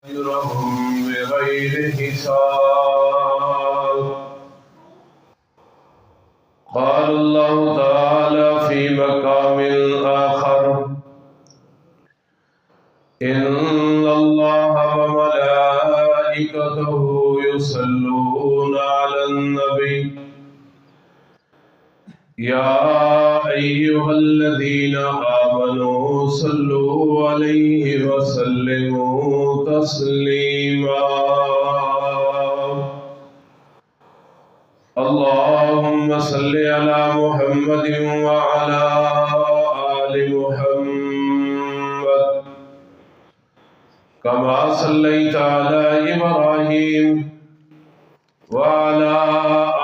أجرهم بغير حساب. قال الله تعالى في مقام آخر: إن الله وملائكته يصلون على النبي يا أيها الذين آمنوا صلوا عليه وسلموا تسليما. اللهم صل على محمد وعلى آل محمد كما صليت على إبراهيم وعلى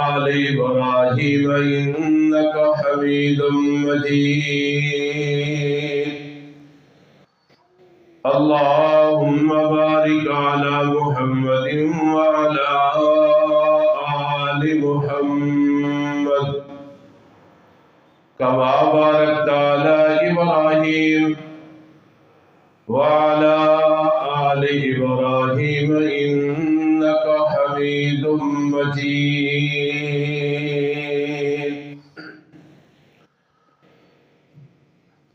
آل إبراهيم إنك حميد مجيد. اللهم بارك على محمد وعلى آل محمد كما باركت على إبراهيم وعلى آل إبراهيم إنك حميد مجيد.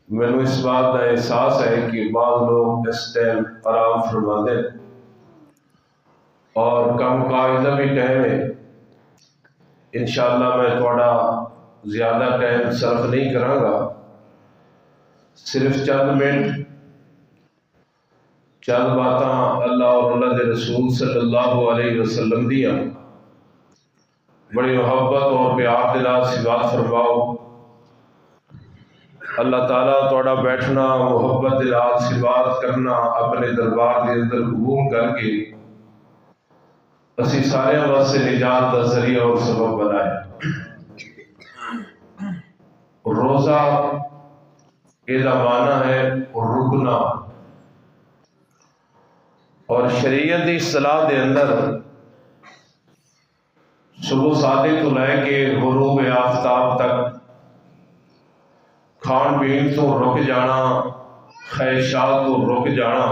میں اس بات کا احساس ہے کہ بعض لوگ اس ٹائم آرام فرما دیں اور کم کاج کا بھی ٹائم ہے. انشاءاللہ میں تھوڑا زیادہ ٹائم صرف نہیں کراں گا، صرف چند منٹ چند باتاں اللہ اور اللہ کے رسول صلی اللہ علیہ وسلم دیا بڑی محبت اور پیار دے نال سماعت فرماؤ. اللہ تعالیٰ تھوڑا بیٹھنا محبت دے نال سماعت کرنا اپنے دربار کے اندر قبول کر کے اسی سارے واسطے نجات کا ذریعہ اور سبب بنائے. روزہ یہ معنی ہے رکنا، اور شریعت کی اصطلاح دے اندر صبح صادق تو لے کے غروب آفتاب تک کھان پین تو رک جانا، خواہشات تو رک جانا،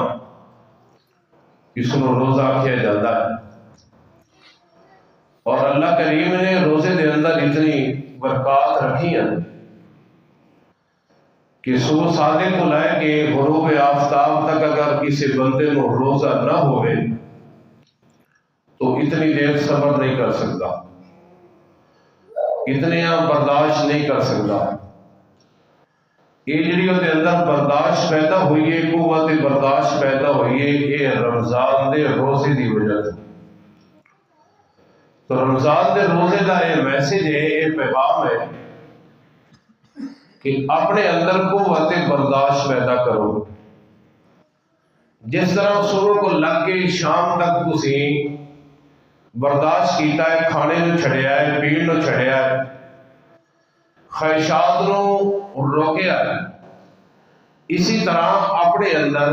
اس کو روزہ کیا جاتا ہے. اور اللہ کریم نے روزے دے اندر اتنی برکات رکھی ہیں کہ صبح صادق کو لے کے غروب آفتاب تک اگر کسی بندے کو روزہ نہ ہوئے تو اتنی دیر صبر نہیں کر سکتا، اتنے برداشت نہیں کر سکتا. یہ جڑی اندر برداشت پیدا ہوئی ہے، قوت برداشت پیدا ہوئی ہے، یہ رمضان دے روزے دی وجہ سے. تو رمضان دے روزے کا یہ میسج ہے، یہ پیغام ہے کہ اپنے اندر قوت برداشت پیدا کرو. جس طرح صبح کو لگ کے شام تک تسی برداشت کیتا ہے، کھانے نو چھڑیا ہے، پین نو چھڑیا ہے، خواہشات نو روکیا ہے، اسی طرح اپنے اندر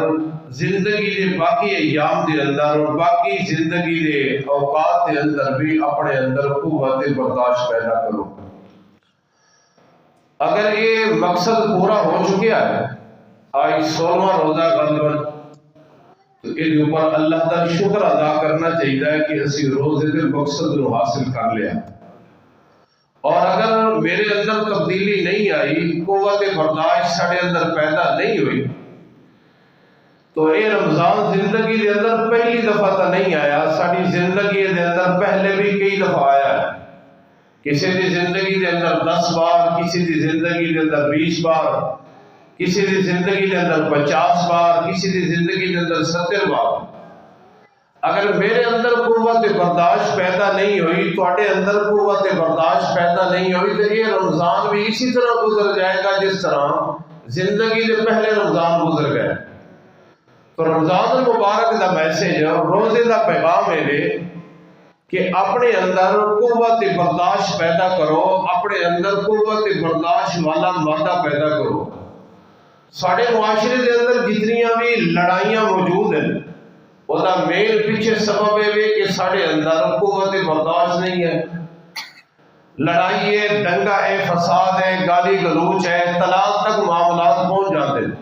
زندگی دے باقی ایام دے اندر اور باقی زندگی دے اوقات دے اندر بھی اپنے اندر قوت برداشت پیدا کرو. اگر یہ مقصد پورا ہو چکا ہے، آج 16واں روزہ غالباً، تو اس اوپر اللہ کا شکر ادا کرنا چاہیے کہ اسی روزے کے مقصد کو حاصل کر لیا. اور اگر میرے اندر تبدیلی نہیں آئی، قوت برداشت سارے اندر پیدا نہیں ہوئی، تو یہ رمضان زندگی دے اندر پہلی دفعہ تو نہیں آیا، ساری زندگی دے اندر پہلے بھی کئی دفعہ آیا ہے. کسی دی زندگی دے اندر 10 بار، کسی دی زندگی دے اندر 20 بار، کسی دی زندگی دے اندر 50 بار، کسی دی زندگی دے اندر 70 بار. اگر میرے اندر قوت برداشت پیدا نہیں ہوئی، تواڈے اندر قوت برداشت پیدا نہیں ہوئی، تو یہ رمضان بھی اسی طرح گزر جائے گا جس طرح زندگی دے پہلے رمضان گزر گئے. تو رمضان المبارک دا میسج اور روزے دا پیغام ہے کہ اپنے اندر قوت برداشت پیدا کرو، اپنے اندر قوت برداشت والا مادہ پیدا کرو. سارے معاشرے دے اندر جتنیاں بھی لڑائیاں موجود ہیں، وہ دا مین پیچھے سبب ہے کہ سارے اندر قوت برداشت نہیں ہے. لڑائی ہے، دنگا ہے، فساد ہے، گالی گلوچ ہے، طلاق تک معاملات پہنچ جاتے ہیں.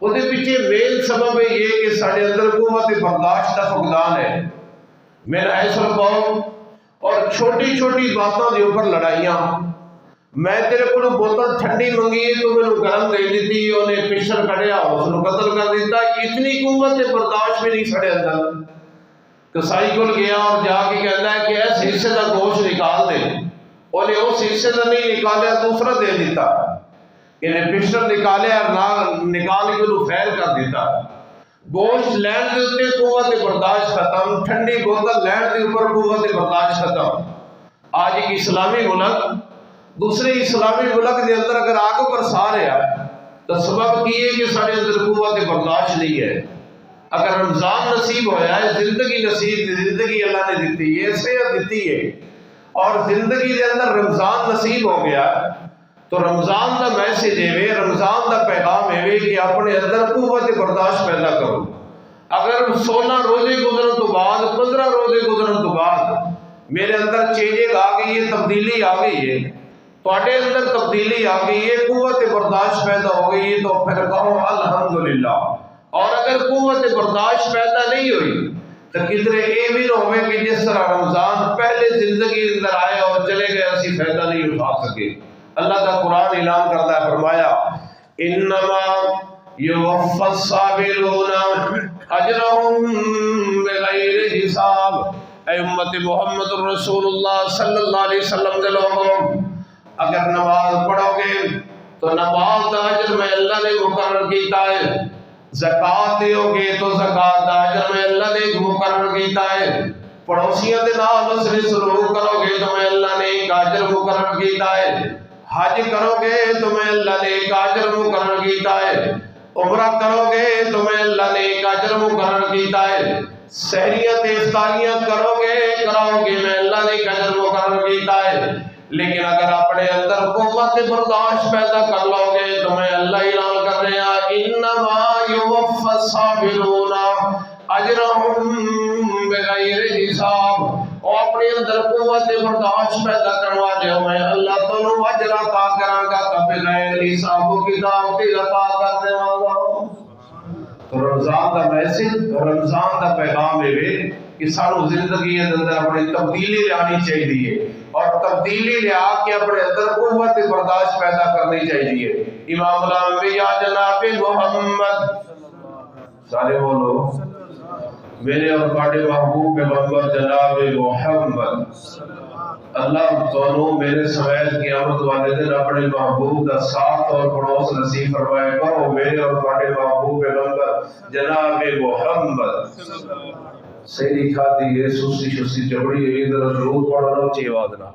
وہ پیچھے مین سبب ہے یہ کہ سارے اندر قوت برداشت کا فقدان ہے۔ میرا ایسا قوم اور چھوٹی چھوٹی باتوں کے اوپر لڑائیاں، میں تیرے کو بوتل ٹھنڈی منگی ہے تو میں گرم دے دیتی، انہیں پشر کڑیا اس کو قتل کر دیتا۔ اتنی قوت برداشت بھی نہیں سڑے اندر۔ کسائی کو گیا اور جا کے کہتا ہے کہ اس حصے کا گوشت نکال دے، انہیں اس حصے کا نہیں نکالیا، دوسرا دے دیتا، انہیں پشر نکالیا اور نکال کے انہوں فیر کر دیتا۔ گوشت لین دے اوپر قوت برداشت ختم، ٹھنڈی بوتل لین دے اوپر قوت برداشت ختم۔ آج ایک اسلامی ملک دوسرے اسلامی ملک کے اندر اگر آگ پر سا رہا تو سبب کی ہے کہ سارے اندر قوت برداشت نہیں ہے۔ اگر رمضان نصیب ہویا ہے، زندگی اللہ نے دیتی ہے، صحت دیتی ہے، اور زندگی کے اندر رمضان نصیب ہو گیا تو رمضان کا میسج ہے، رمضان کا پیغام ہے کہ اپنے اندر قوت برداشت پیدا کرو۔ اگر 16 روزے گزرن تو بعد، 15 روزے گزرن تو بعد میرے اندر چینجنگ آ گئی ہے، تبدیلی آ گئی ہے، تواڈے اندر تبدیلی آ گئی ہے، قوت برداشت پیدا ہو گئی ہے، تو پھر کہو الحمدللہ۔ اور اگر قوت برداشت پیدا نہیں ہوئی تو کدھر یہ بھی نہ ہوئے کہ جس طرح رمضان پہلے زندگی اندر آئے اور چلے گئے، اسی فائدہ نہیں اٹھا سکے۔ اللہ کا قرآن اعلان کرتا ہے، فرمایا انما یوفی الصابرون اجرهم بغیر حساب۔ اے امت محمد رسول اللہ صلی اللہ علیہ وسلم کے لوگوں، اگر نماز پڑھو گے تو نماز دا اجر میں اللہ نے مقرر کیتا ہے، زکات دیو گے تو زکات دا اجر میں اللہ نے مقرر کیتا ہے، پڑوسیوں کے نال حسن سلوک کرو گے تو میں اللہ نے ایک اجر مقرر کیتا ہے، حج کرو گے تو میں اللہ نے ایک اجر مقرر کیتا ہے، عمرہ کرو گے تو میں اللہ نے ایک اجر مقرر کیتا ہے، سحریت افطاریاں کراؤ گے میں اللہ نے ایک اجر مقرر کیتا ہے۔ لیکن اگر اپنے اندر قوت برداشت پیدا کر لو گے تو میں اللہ اعلان کر رہے ہیں انما یوفی الصابرون اجرهم بغیر حساب۔ اور اپنے اندر قوت برداشت پیدا کروا دے میں اللہ تانوں اجر عطا کراں گا تے بغیر حساب و کتاب کے عطا کر دیواں گا۔ تو رمضان کا میسج، رمضان کا پیغام ہے کہ سانو زندگی کے اندر اپنی تبدیلی لانی چاہیے، اور تبدیلی لیا کے اپنے اندر قوت برداشت پیدا کرنی چاہیے۔ امام الانبیاء جناب محمد، سارے بولو میرے اور تواڈے محبوب پیغمبر جناب محمد، اللہ دونوں میرے سمیت قیامت والے دن اپنے محبوب کا ساتھ اور پڑوس نصیب فرمائے گا۔ اور میرے اور تواڈے محبوب پیغمبر جناب محمد سیدی کھاتی ہے سستی شستی چپڑی ہے، ادھر ضرور پڑھنا اچھی آواز نہ،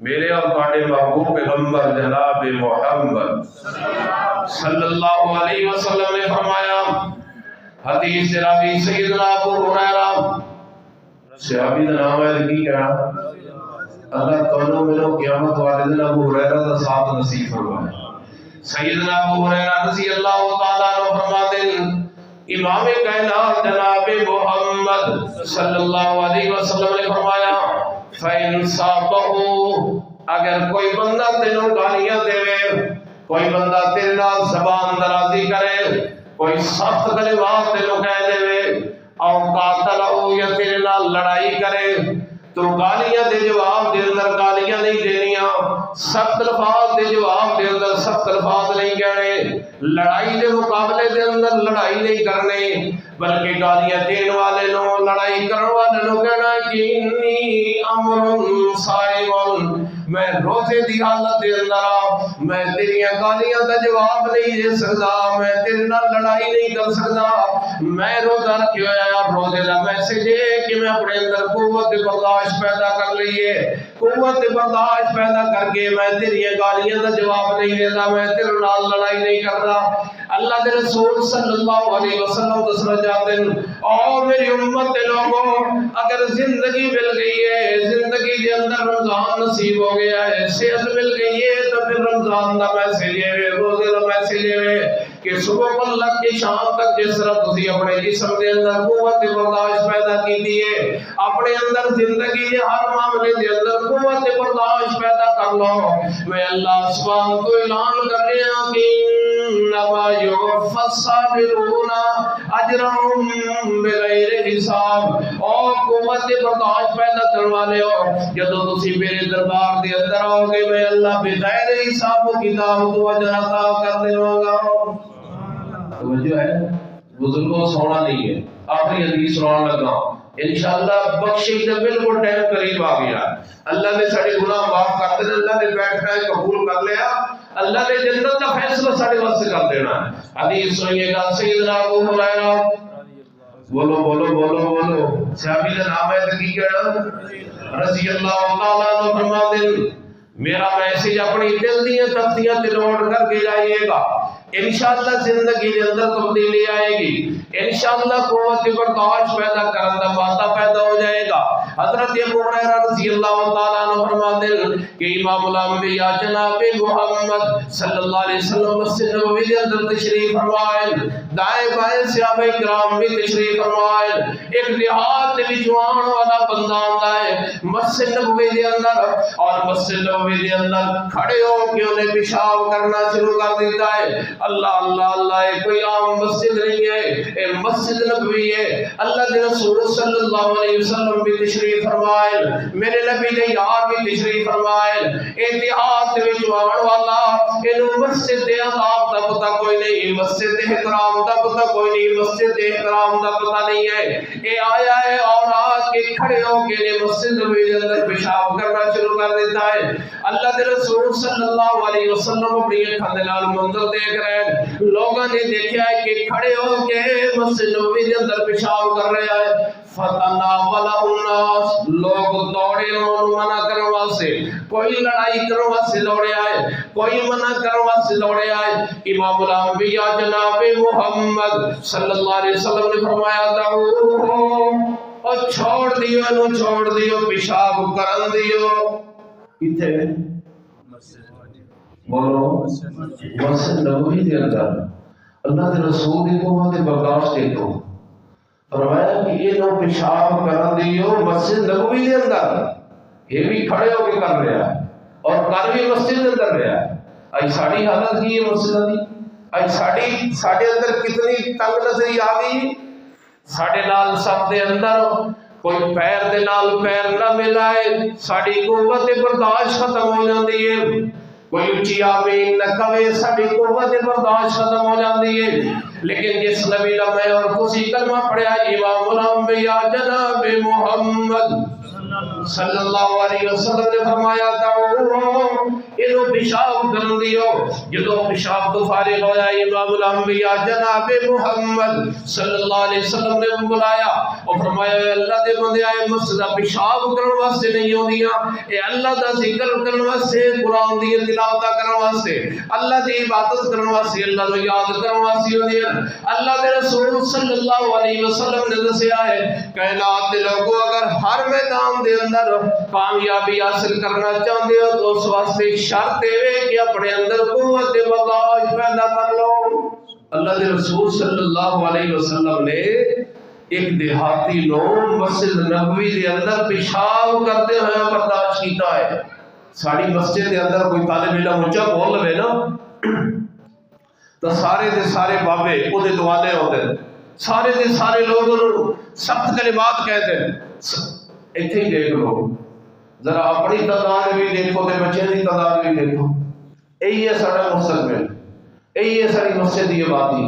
میرے اور تواڈے محبوب پیغمبر جناب محمد صلی اللہ علیہ وسلم نے فرمایا، حدیث راوی سیدنا ابو ہریرہ، صحابی کا نام ہے کی کہنا، اللہ تعالیٰ میرے قیامت والے دن ابو ہریرہ کا ساتھ نصیب فرمائے۔ سیدنا ابو ہریرہ رضی اللہ تعالیٰ عنہ فرماتے ہیں، امام کائنات جناب محمد صلی اللہ علیہ وسلم نے فرمایا فَإِنْ صَابَهُ، اگر کوئی بندہ تینوں گالیاں دے، کوئی بندہ تیرے نال زبان درازی کرے، کوئی سخت کلمات تینوں کہہ دے، او قاتلہ یا تیرے نال لڑائی کرے، تو گالیاں دے جواب دے اندر گالیاں نہیں دینیاں، سخت الفاظ دے جواب دے اندر سخت الفاظ نہیں کہنے، لڑائی دے مقابلے دے اندر لڑائی نہیں کرنے، بلکہ گالیاں دین والے نو، لڑائی کرنے والے نو کہنا کہ انی امر صائم، میں روزے دی حالت دے اندر میں تیری گالیاں دا جواب نہیں دے سکتا، میں تیرے نال لڑائی نہیں کر سکتا، میں روزہ رکھے ہوا، روزے دا میسج ہے کہ میں اپنے اندر قوت برداشت پیدا کر لئیے، قوت برداشت پیدا کر کے میں تیری گالیاں دا جواب نہیں دیتا، میں تیرے نال لڑائی نہیں کرتا۔ اللہ کے رسول صلی اللہ علیہ وسلم دسنا چاہتے ہیں، اور میری امت کے لوگوں، اگر زندگی مل گئی ہے، زندگی کے اندر رمضان نصیب ہو گیا ہے، صحت مل گئی ہے، تو پھر رمضان دا میسج ہے، روزے دا میسج ہے کہ صبح کو لگ کے شام تک جس طرح تسی اپنے جسم کے اندر قوت برداشت پیدا کی دیئے، اپنے اندر زندگی کے ہر معاملے کے اندر قوت برداشت پیدا کر لو، میں اللہ سبحانہ تو اعلان کر رہے ہیں کہ انما یوفی الصابرون اجرهم بغیر حساب۔ اور قوت برداشت پیدا کرنے والے ہو، جدو تسی میرے دربار دے اندر آؤ گے میں اللہ بغیر حساب و کتاب تو اجر عطا کر دے گا۔ توجہ ہے، بزرگوں سونا نہیں ہے۔ آخری حدیث سنان لگا، انشاءاللہ بخشش کا بالکل ٹائم قریب آ گیا۔ اللہ نے سارے گناہ معاف کر دینا، اللہ نے بیٹھنا ہے قبول کر لیا، اللہ نے جنت کا فیصلہ سارے واسطے کر دینا ہے۔ حدیث سنیے گا، سیدنا ابو ہریرہ، بولو بولو بولو بولو، صحابی کا نام ہے کی کہنا، رضی اللہ تعالیٰ عنہ فرماتے ہیں میرا میسج اپنی دل دیاں تختیاں تے نوٹ کر کے جائیے گا، انشاءاللہ زندگی کے اندر تبدیلی آئے گی، انشاءاللہ قوت برداشت پیدا کرنے کا مادہ پیدا ہو جائے گا۔ حضرت ابو ہریرہ رضی اللہ تعالیٰ عنہ فرماتے ہیں کہ امام الانبیاء جناب محمد صلی اللہ علیہ وسلم مسجد نبوی کے اندر تشریف فرمائے، دائیں بائیں صحابہ کرام بھی تشریف فرمائے، ایک دیہات میں جوان والا بندہ آتا ہے مسجد نبوی کے اندر، اور مسجد نبوی کے اندر کھڑے ہو کے انہیں پیشاب کرنا شروع کر دیتا ہے۔ اللہ اللہ اللہ، یہ کوئی عام مسجد نہیں ہے، یہ مسجد نبوی ہے، اللہ کے رسول صلی اللہ علیہ وسلم بھی تشریف فرمائے، میرے نبی نے یار بھی تشریف فرمائے، اتحاد میں جوان والا انہوں مسجد عذاب دا پتہ کوئی نہیں، مسجد احترام دا پتہ کوئی نہیں، مسجد احترام دا پتہ نہیں ہے، اے آیا ہے اور آ کے کھڑے ہو کے مسجد نبوی کے اندر پیشاب کرنا شروع کر دیتا ہے۔ اللہ کے رسول صلی اللہ علیہ وسلم اپنی آنکھوں دے نال منظر دیکھ رہے ہیں، لوگوں نے دیکھا ہے کہ کھڑے ہو کے مسجد نبوی کے اندر پیشاب کر رہا ہے۔ فتناول الناس، لوگ دوڑے انہوں منع کرنے واسطے، کوئی لڑائی کرنے واسطے دوڑے آئے، کوئی منع کرنے واسطے دوڑے آئے۔ امام الانبیاء جناب محمد صلی اللہ علیہ وسلم نے فرمایا دعوہ اور چھوڑ دیو، انہوں چھوڑ دیو، پیشاب کرن دیو۔ کتے بولو مسجد نبوی کے اندر اللہ کے رسول کی قوت برداشت دیکھو، فرمایا کہ یہ لوگ پیشاب کر دیو مسجد نبوی کے اندر، یہ بھی کھڑے ہو کے کر رہا ہے اور کر بھی مسجد کے اندر رہا ہے۔ آج ساڑی حالت کی ہے مسجد دی، آج ساڑے اندر کتنی تنگ نظری آ گئی، ساڑے نال سب دے اندر کوئی پیر دے نال پیر نہ ملائے، ساڑی قوت برداشت ختم ہو جاندی ہے، کوئی اچھی آمین نہ کہے، ساڑی قوت برداشت ختم ہو جاندی ہے۔ لیکن جس نبی نے میں اور کسی کلمہ پڑھا امام الانبیاء جناب محمد صلی اللہ علیہ وسلم نے فرمایا انہوں پیشاب کرن دیو، جدو پیشاب تو فارغ ہویا امام الانبیاء جناب محمد صلی اللہ علیہ وسلم نے بلایا اور فرمایا اللہ دے بندے آئے مسجد پیشاب کرن واسطے نہیں ہوندیاں، اے اللہ دا ذکر کرن واسطے، قرآن دی تلاوت کرن واسطے، اللہ دی عبادت کرن واسطے، اللہ کو یاد کرن واسطے ہوندیاں۔ اللہ دے رسول صلی اللہ علیہ وسلم نے دسیا ہے کائنات دے لوگوں اگر ہر میدان دے اندر کامیابی حاصل کرنا چاہتے ہو تو اس واسطے شرط ہے کہ اپنے اندر قوت برداشت پیدا کر لو۔ اللہ کے رسول صلی اللہ علیہ وسلم نے ایک دیہاتی لوگ مسجد نبوی کے اندر پیشاب کرتے ہوئے برداشت کیتا ہے۔ ساری مسجد کے اندر کوئی طالب علم اونچا بول رہے نا تو سارے دے سارے بابے وہ دوالے ہوتے ہیں، سارے دے سارے لوگ سخت کلمات کہتے ہیں۔ ایتھے ہی دیکھ لو ذرا اپنی تعداد بھی دیکھو تے بچے کی تعداد بھی دیکھو، یہی ہے سارا مستقبل، یہی ہے ساری مسجد کی آبادی،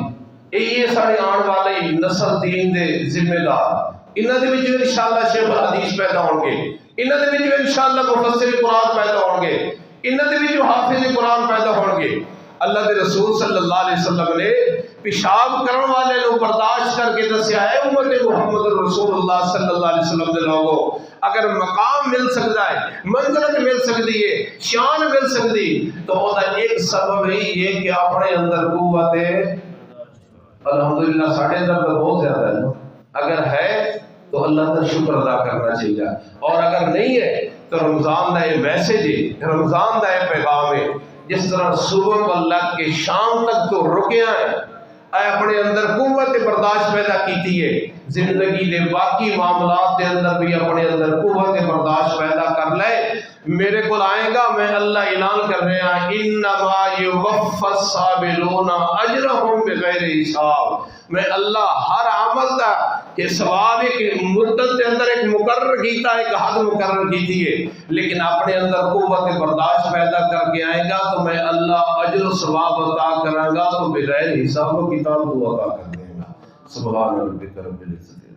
یہی ہے سارے آن والے نسل دین دے ذمہ دار۔ انہاں دے وچ انشاءاللہ شیخ الحدیث پیدا ہون گے، انہاں دے وچ انشاءاللہ مفسر قرآن پیدا ہون گے، انہاں دے وچ حافظ قرآن پیدا ہون گے۔ اللہ کے رسول صلی اللہ علیہ وسلم نے پیشاب کرنے والے لوگ برداشت کر کے دسیا ہے امت محمد رسول اللہ صلی اللہ علیہ وسلم دے لوگوں اگر مقام مل سکتا ہے، منزلت مل سکتی ہے، شان مل سکتی تو وہ ایک سبب ہی ہے کہ اپنے اندر قوت ہے۔ الحمدللہ ساڑھے اندر تو بہت زیادہ ہے، اگر ہے تو اللہ کا شکر ادا کرنا چاہیے، اور اگر نہیں ہے تو رمضان کا یہ میسج ہے، رمضان کا یہ پیغام ہے۔ جس طرح صبح کو اللہ کے شام تک تو رکیا ہے، اے اپنے اندر قوت برداشت پیدا کیتی ہے، زندگی دے باقی معاملات دے اندر بھی اپنے اندر قوت برداشت پیدا کر لے۔ میرے کو آئے گا، میں اللہ اعلان کر رہے ہیں انما یوفی الصابرون اجرہم بغیر حساب۔ میں اللہ ہر عمل دا کہ ثواب ایک مدت کے اندر ایک مقرر کیتا ہے، ایک حد مقرر کیتی ہے، لیکن اپنے اندر قوت برداشت پیدا کر کے آئے گا تو میں اللہ اجر و ثواب عطا کراں گا تو بغیر حساب و کتاب کو عطا کر دے گا۔ سبحان ربک رب العزت۔